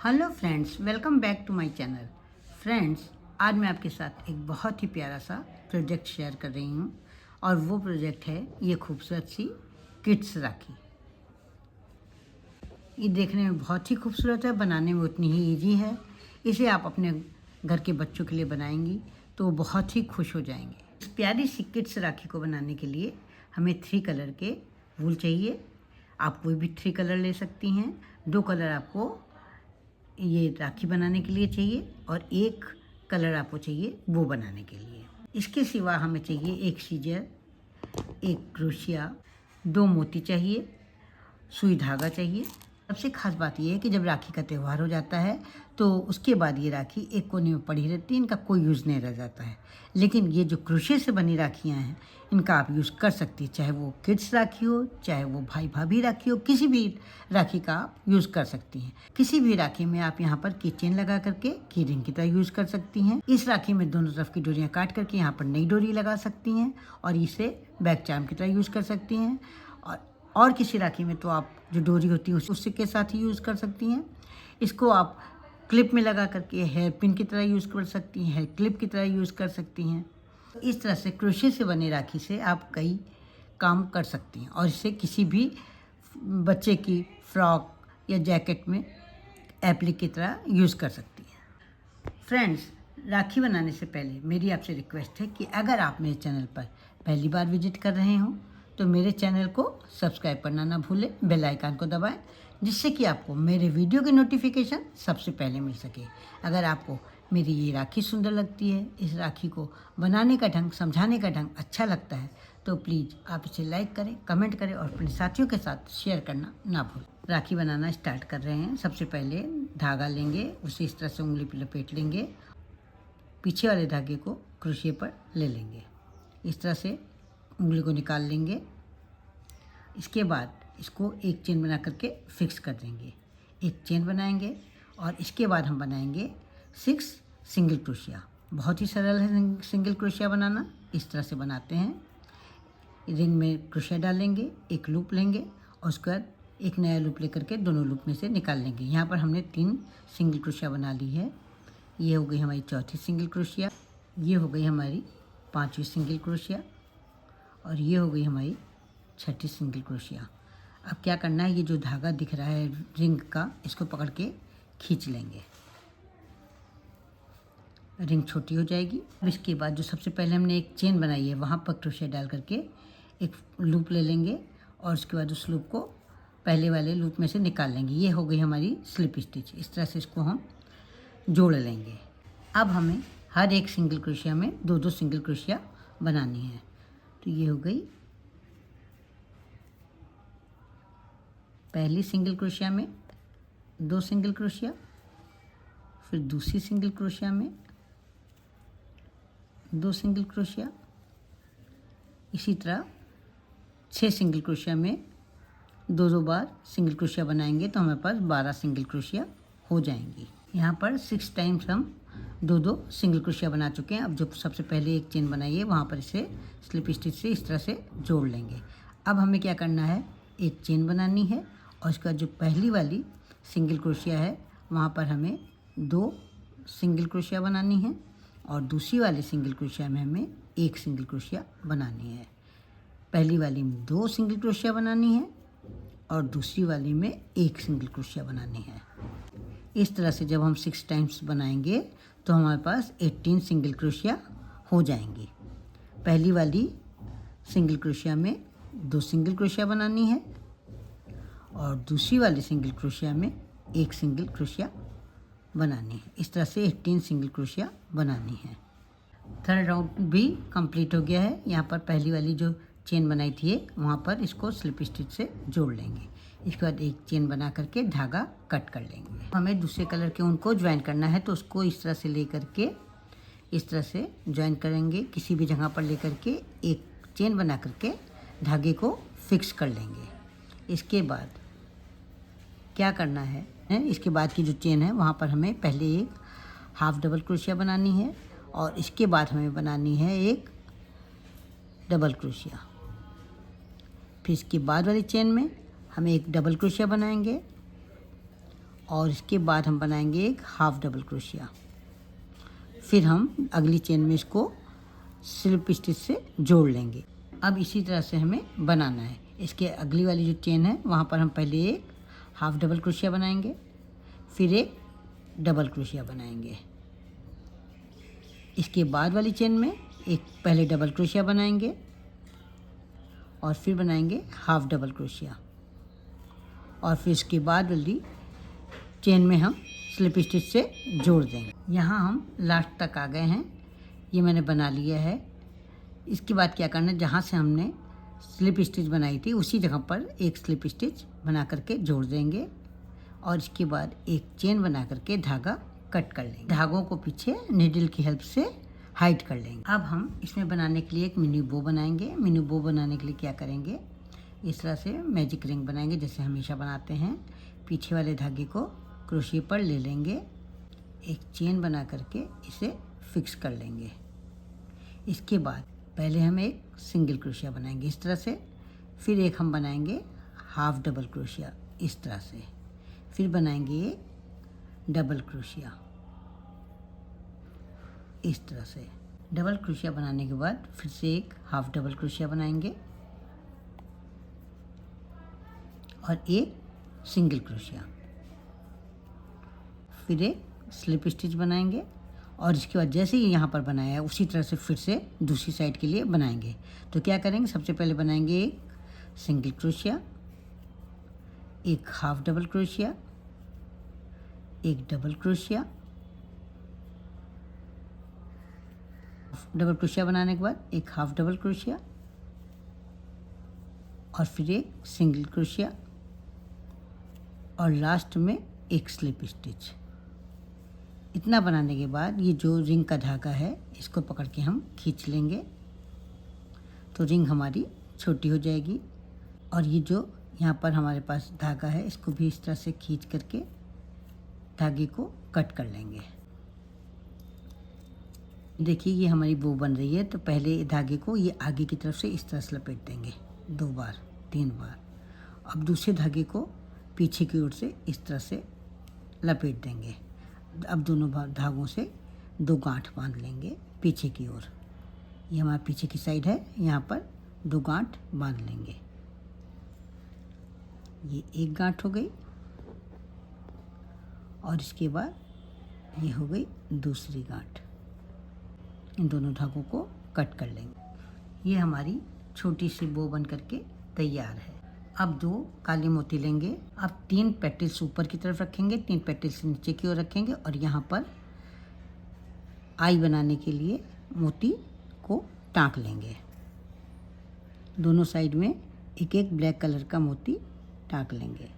Hello friends, welcome back to my channel. Friends, आज मैं आपके साथ एक बहुत ही प्यारा सा प्रोजेक्ट शेयर कर रही हूँ और वो प्रोजेक्ट है ये खूबसूरत सी किड्स राखी। ये देखने में बहुत ही खूबसूरत है, बनाने में उतनी ही इजी है। इसे आप अपने घर के बच्चों के लिए बनाएंगी तो वो बहुत ही खुश हो जाएंगे। इस प्यारी सी किड्स राखी को बनाने के लिए हमें 3 कलर के वूल चाहिए। आप कोई भी 3 कलर ले सकती हैं। 2 कलर आपको ये राखी बनाने के लिए चाहिए और 1 कलर आपको चाहिए वो बनाने के लिए। इसके सिवा हमें चाहिए 1 सीजर, 1 क्रोशिया, 2 मोती चाहिए, सुई धागा चाहिए। सबसे खास बात यह है कि जब राखी का त्यौहार हो जाता है तो उसके बाद ये राखी एक कोने में पड़ी रहती है, इनका कोई यूज़ नहीं रह जाता है। लेकिन ये जो क्रोशे से बनी राखियाँ हैं इनका आप यूज़ कर सकती है, चाहे वो किड्स राखी हो, चाहे वो भाई भाभी राखी हो, किसी भी राखी का आप यूज़ कर सकती हैं। किसी भी राखी में आप यहाँ पर की चेन लगा करके की रिंग की तरह यूज़ कर सकती हैं। इस राखी में दोनों तरफ की डोरियाँ काट करके यहाँ पर नई डोरी लगा सकती हैं और इसे बैक चार्म की तरह यूज़ कर सकती हैं। और किसी राखी में तो आप जो डोरी होती है उसके के साथ ही यूज़ कर सकती हैं। इसको आप क्लिप में लगा करके हेयर पिन की तरह यूज़ कर सकती हैं, हेयर क्लिप की तरह यूज़ कर सकती हैं। इस तरह से क्रोशे से बने राखी से आप कई काम कर सकती हैं और इसे किसी भी बच्चे की फ्रॉक या जैकेट में एप्लिक की तरह यूज़ कर सकती हैं। फ्रेंड्स, राखी बनाने से पहले मेरी आपसे रिक्वेस्ट है कि अगर आप मेरे चैनल पर पहली बार विजिट कर रहे हों तो मेरे चैनल को सब्सक्राइब करना ना भूलें, बेल आइकन को दबाएं, जिससे कि आपको मेरे वीडियो की नोटिफिकेशन सबसे पहले मिल सके। अगर आपको मेरी ये राखी सुंदर लगती है, इस राखी को बनाने का ढंग, समझाने का ढंग अच्छा लगता है तो प्लीज़ आप इसे लाइक करें, कमेंट करें और अपने साथियों के साथ शेयर करना ना भूलें। राखी बनाना स्टार्ट कर रहे हैं। सबसे पहले धागा लेंगे, उसे इस तरह से उंगली पर लपेट लेंगे, पीछे वाले धागे को क्रोशिया पर ले लेंगे, इस तरह से उंगली को निकाल लेंगे। इसके बाद इसको एक चेन बना करके फिक्स कर देंगे, एक चेन बनाएंगे और इसके बाद हम बनाएंगे 6 सिंगल क्रोशिया। बहुत ही सरल है सिंगल क्रोशिया बनाना। इस तरह से बनाते हैं। रिंग में क्रोशिया डालेंगे, एक लूप लेंगे और उसके बाद एक नया लूप लेकर के दोनों लूप में से निकाल लेंगे। यहाँ पर हमने 3 सिंगल क्रोशिया बना ली है। ये हो गई हमारी चौथी सिंगल क्रोशिया, ये हो गई हमारी 5वीं सिंगल क्रोशिया और ये हो गई हमारी 6ठी सिंगल क्रोशिया। अब क्या करना है, ये जो धागा दिख रहा है रिंग का, इसको पकड़ के खींच लेंगे, रिंग छोटी हो जाएगी। अब इसके बाद जो सबसे पहले हमने एक चेन बनाई है वहाँ पर क्रोशिया डाल करके एक लूप ले लेंगे और उसके बाद उस लूप को पहले वाले लूप में से निकाल लेंगे। ये हो गई हमारी स्लिप स्टिच। इस तरह से इसको हम जोड़ लेंगे। अब हमें हर एक सिंगल क्रोशिया में 2-2 सिंगल क्रोशिया बनानी है। तो ये हो गई पहली सिंगल क्रोशिया में 2 सिंगल क्रोशिया, फिर दूसरी सिंगल क्रोशिया में 2 सिंगल क्रोशिया, इसी तरह 6 सिंगल क्रोशिया में 2-2 बार सिंगल क्रोशिया बनाएंगे तो हमारे पास 12 सिंगल क्रोशिया हो जाएंगी। यहाँ पर 6 टाइम्स हम 2-2 सिंगल क्रोशिया बना चुके हैं। अब जो सबसे पहले एक चेन बनाई है वहाँ पर इसे स्लिप स्टिच से इस तरह से जोड़ लेंगे। अब हमें क्या करना है, एक चेन बनानी है और इसका जो पहली वाली सिंगल क्रोशिया है वहाँ पर हमें 2 सिंगल क्रोशिया बनानी है और दूसरी वाली सिंगल क्रोशिया में हमें 1 सिंगल क्रोशिया बनानी है। पहली वाली में 2 सिंगल क्रोशिया बनानी है और दूसरी वाली में 1 सिंगल क्रोशिया बनानी है। इस तरह से जब हम 6 टाइम्स बनाएंगे तो हमारे पास 18 सिंगल क्रोशिया हो जाएंगी। पहली वाली सिंगल क्रोशिया में 2 सिंगल क्रोशिया बनानी है और दूसरी वाली सिंगल क्रोशिया में 1 सिंगल क्रोशिया बनानी है। इस तरह से 18 सिंगल क्रोशिया बनानी है। थर्ड राउंड भी कंप्लीट हो गया है। यहाँ पर पहली वाली जो चेन बनाई थी वहाँ पर इसको स्लिप स्टिच से जोड़ लेंगे। इसके बाद एक चेन बना करके धागा कट कर लेंगे। हमें दूसरे कलर के ऊन को ज्वाइन करना है तो उसको इस तरह से ले करके इस तरह से ज्वाइन करेंगे। किसी भी जगह पर ले करके एक चेन बना करके धागे को फिक्स कर लेंगे। इसके बाद क्या करना है, इसके बाद की जो चेन है वहाँ पर हमें पहले एक हाफ डबल क्रोशिया बनानी है और इसके बाद हमें बनानी है एक डबल क्रोशिया। फिर इसके बाद वाली चेन में हमें एक डबल क्रोशिया बनाएंगे और इसके बाद हम बनाएंगे एक हाफ डबल क्रोशिया। फिर हम अगली चेन में इसको स्लिप स्टिच से जोड़ लेंगे। अब इसी तरह से हमें बनाना है। इसके अगली वाली जो चेन है वहाँ पर हम पहले एक हाफ डबल क्रोशिया बनाएंगे, फिर एक डबल क्रोशिया बनाएंगे। इसके बाद वाली चेन में एक पहले डबल क्रोशिया बनाएंगे और फिर बनाएंगे हाफ डबल क्रोशिया, और फिर इसके बाद वाली चेन में हम स्लिप स्टिच से जोड़ देंगे। यहाँ हम लास्ट तक आ गए हैं। ये मैंने बना लिया है। इसके बाद क्या करना है, जहाँ से हमने स्लिप स्टिच बनाई थी उसी जगह पर एक स्लिप स्टिच बना करके जोड़ देंगे, और इसके बाद एक चेन बना करके धागा कट कर लेंगे। धागों को पीछे नीडल की हेल्प से हाइड कर लेंगे। अब हम इसमें बनाने के लिए एक मिनी बो बनाएंगे। मिनी बो बनाने के लिए क्या करेंगे, इस तरह से मैजिक रिंग बनाएंगे जैसे हमेशा बनाते हैं। पीछे वाले धागे को क्रोशिया पर ले लेंगे, एक चेन बना करके इसे फिक्स कर लेंगे। इसके बाद पहले हम एक सिंगल क्रोशिया बनाएंगे इस तरह से, फिर एक हम बनाएंगे हाफ डबल क्रोशिया इस तरह से, फिर बनाएंगे एक डबल क्रोशिया इस तरह से। डबल क्रोशिया बनाने के बाद फिर से एक हाफ डबल क्रोशिया बनाएंगे और एक सिंगल क्रोशिया, फिर एक स्लिप स्टिच बनाएंगे, और इसके बाद जैसे ही यहाँ पर बनाया है उसी तरह से फिर से दूसरी साइड के लिए बनाएंगे। तो क्या करेंगे, सबसे पहले बनाएंगे एक सिंगल क्रोशिया, एक हाफ डबल क्रोशिया, एक डबल क्रोशिया। डबल क्रोशिया बनाने के बाद एक हाफ डबल क्रोशिया और फिर एक सिंगल क्रोशिया, और लास्ट में एक स्लिप स्टिच। इतना बनाने के बाद ये जो रिंग का धागा है इसको पकड़ के हम खींच लेंगे, तो रिंग हमारी छोटी हो जाएगी। और ये जो यहाँ पर हमारे पास धागा है इसको भी इस तरह से खींच करके धागे को कट कर लेंगे। देखिए ये हमारी बो बन रही है। तो पहले धागे को ये आगे की तरफ से इस तरह से लपेट देंगे 2 बार 3 बार। अब दूसरे धागे को पीछे की ओर से इस तरह से लपेट देंगे। अब दोनों धागों से 2 गांठ बांध लेंगे पीछे की ओर। ये हमारा पीछे की साइड है, यहाँ पर 2 गांठ बांध लेंगे। ये एक गांठ हो गई और इसके बाद ये हो गई दूसरी गांठ। इन दोनों धागों को कट कर लेंगे। ये हमारी छोटी सी बो बन करके तैयार है। अब 2 काले मोती लेंगे। अब 3 पेटल्स ऊपर की तरफ रखेंगे, 3 पेटल्स नीचे की ओर रखेंगे, और यहाँ पर आई बनाने के लिए मोती को टाँक लेंगे। दोनों साइड में एक एक ब्लैक कलर का मोती टाँक लेंगे।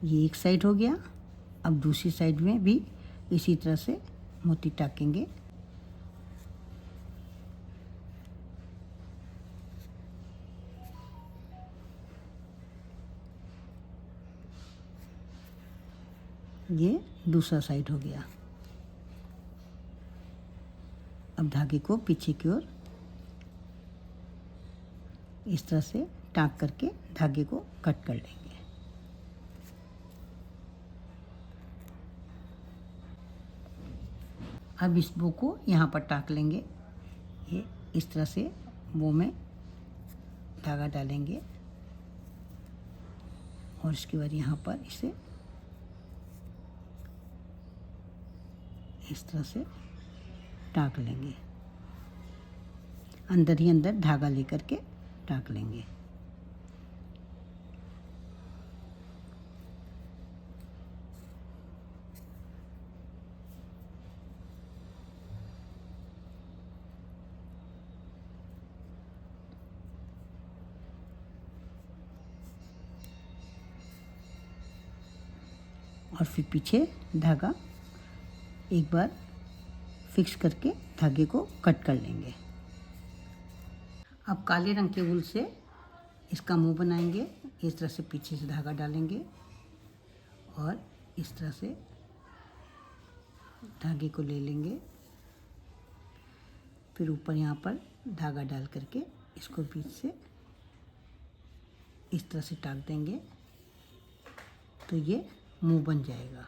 ये एक साइड हो गया। अब दूसरी साइड में भी इसी तरह से मोती टाँकेंगे। ये दूसरा साइड हो गया। अब धागे को पीछे की ओर इस तरह से टाँक करके धागे को कट कर लेंगे। अब इस बो को यहाँ पर टाँक लेंगे। ये इस तरह से बो में धागा डालेंगे और इसके बाद यहाँ पर इसे इस तरह से टाँक लेंगे। अंदर ही अंदर धागा लेकर के टाँक लेंगे। और फिर पीछे धागा एक बार फिक्स करके धागे को कट कर लेंगे। अब काले रंग के वूल से इसका मुंह बनाएंगे। इस तरह से पीछे से धागा डालेंगे और इस तरह से धागे को ले लेंगे, फिर ऊपर यहाँ पर धागा डाल करके इसको बीच से इस तरह से टाँक देंगे तो ये मुंह बन जाएगा।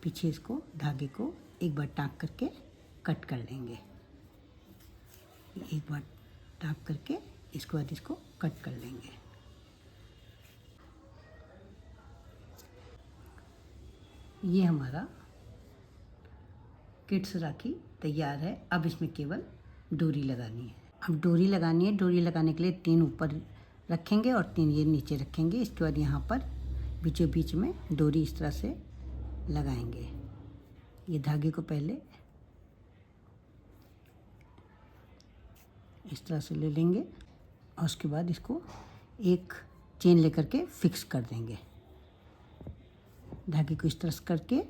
पीछे इसको धागे को एक बार टाँक करके कट कर लेंगे। एक बार टाँक करके इसके बाद इसको कट कर लेंगे। ये हमारा किड्स राखी तैयार है। अब इसमें केवल डोरी लगानी है। अब डोरी लगानी है। डोरी लगाने के लिए 3 ऊपर रखेंगे और 3 ये नीचे रखेंगे। इसके बाद यहाँ पर बीचों बीच में डोरी इस तरह से लगाएंगे। ये धागे को पहले इस तरह से ले लेंगे और उसके बाद इसको एक चेन लेकर के फिक्स कर देंगे। धागे को इस तरह से करके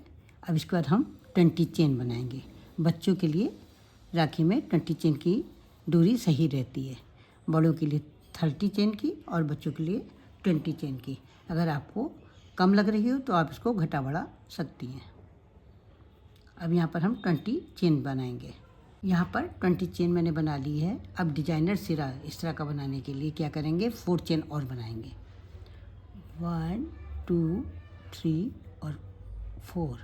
अब इसके बाद हम 20 चेन बनाएंगे। बच्चों के लिए राखी में 20 चेन की दूरी सही रहती है। बड़ों के लिए 30 चेन की और बच्चों के लिए 20 चेन की। अगर आपको कम लग रही हो तो आप इसको घटा बढ़ा सकती हैं। अब यहाँ पर हम 20 चेन बनाएंगे। यहाँ पर 20 चेन मैंने बना ली है। अब डिजाइनर सिरा इस तरह का बनाने के लिए क्या करेंगे, 4 चेन और बनाएंगे। 1 2 3 और 4।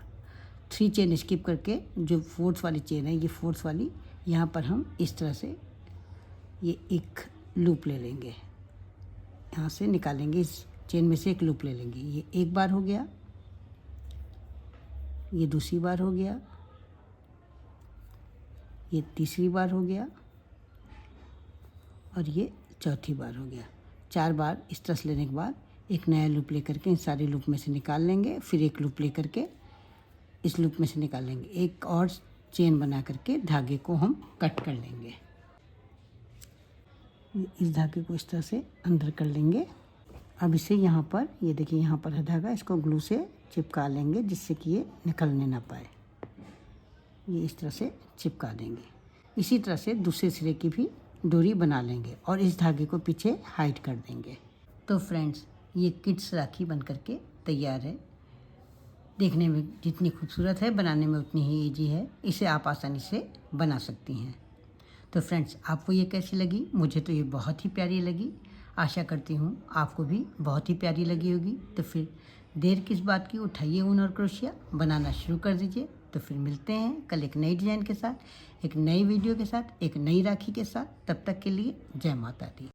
3 चेन स्किप करके जो 4th वाली चेन है, ये 4th वाली यहाँ पर हम इस तरह से ये एक लूप ले लेंगे। यहाँ से निकालेंगे, इस चेन में से एक लूप ले लेंगे। ये एक बार हो गया, ये दूसरी बार हो गया, ये तीसरी बार हो गया और ये चौथी बार हो गया। 4 बार इस तरह से लेने के बाद एक नया लूप लेकर के इन सारे लूप में से निकाल लेंगे। फिर एक लूप लेकर के इस लूप में से निकाल लेंगे। एक और चेन बना करके धागे को हम कट कर लेंगे। इस धागे को इस तरह से अंदर कर लेंगे। अब इसे यहाँ पर, ये देखिए यहाँ पर है धागा, इसको ग्लू से चिपका लेंगे जिससे कि ये निकलने ना पाए। ये इस तरह से चिपका देंगे। इसी तरह से दूसरे सिरे की भी डोरी बना लेंगे और इस धागे को पीछे हाइड कर देंगे। तो फ्रेंड्स, ये किड्स राखी बन करके तैयार है। देखने में जितनी खूबसूरत है, बनाने में उतनी ही ईजी है। इसे आप आसानी से बना सकती हैं। तो फ्रेंड्स, आपको ये कैसी लगी? मुझे तो ये बहुत ही प्यारी लगी। आशा करती हूँ आपको भी बहुत ही प्यारी लगी होगी। तो फिर देर किस बात की, उठाइए ऊन और क्रोशिया, बनाना शुरू कर दीजिए। तो फिर मिलते हैं कल एक नई डिज़ाइन के साथ, एक नई वीडियो के साथ, एक नई राखी के साथ। तब तक के लिए जय माता दी।